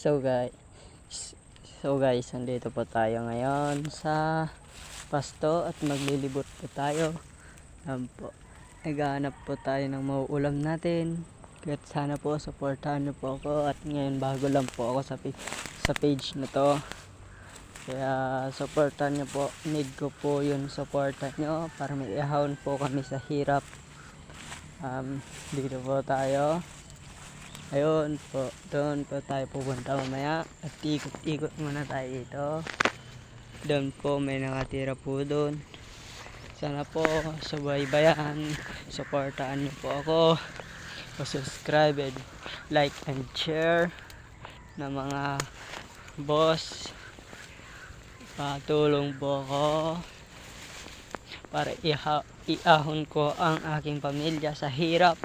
So guys, nandito po tayo ngayon sa pasto at maglilibot po tayo. Po, naghahanap po tayo ng mauulam natin. Kaya sana po supportahan niyo po ako, at ngayon bago lang po ako sa page na to. Kaya supportahan niyo po, need ko po yung supportan niyo para may ihahon po kami sa hirap. Dito po tayo. Ayun po, doon po tayo pupunta mamaya at ikot-ikot muna tayo dito. Doon po may nakatira po doon. Sana po subaybayan, supportaan niyo po ako, subscribe and like and share na mga boss. Patulong po ako para iahon ko ang aking pamilya sa hirap.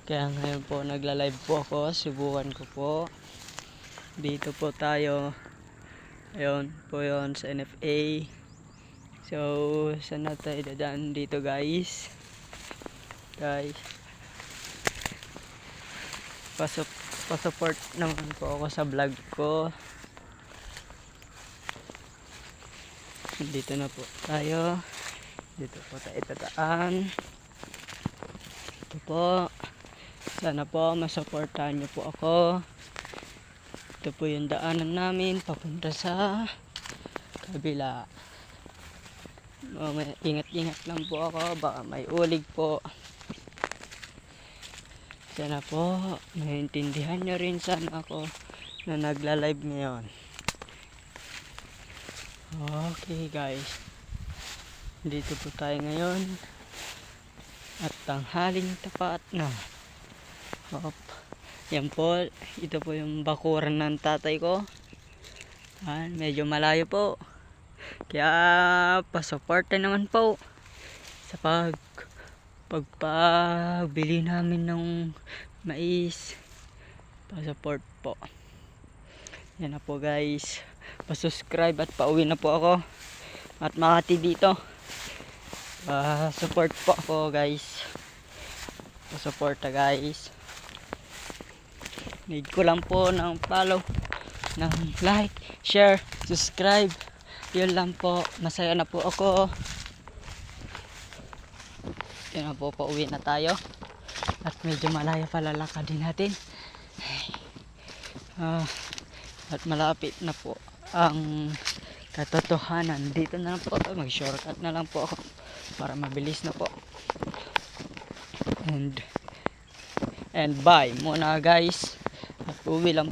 Kaya ngayon po nagla-live po ako, subukan ko po. Dito po tayo. Ayun po yun sa NFA. So, saan na tayo dadaan dito guys? Pasupport naman po ako sa vlog ko. Dito na po tayo. Dito po tayo dadaan. Ito po. Sana po masuportahan niyo po ako. Ito po yung daanan namin papunta sa kabila. Ingat-ingat lang po ako, baka may ulig po. Sana po maintindihan niyo rin sana ako na nagla-live ngayon. Okay guys, dito po tayo ngayon at tanghaling tapat na. Yan po, ito po yung bakuran ng tatay ko. Medyo malayo po, kaya pasuporta naman po sa pagpabili namin ng mais. Pasupport po. Yan na po guys, pasubscribe at pauwi na po ako at Makati dito. Support po ako guys, pasuporta guys. Need ko lang po ng follow, ng like, share, subscribe. Yun lang po. Masaya na po ako. Yun na po, pauwi na tayo. At medyo malayo pa lalakadin natin. At malapit na po ang katotohanan. Dito na lang po. Mag-shortcut na lang po ako para mabilis na po. And bye muna guys. At uwi lang.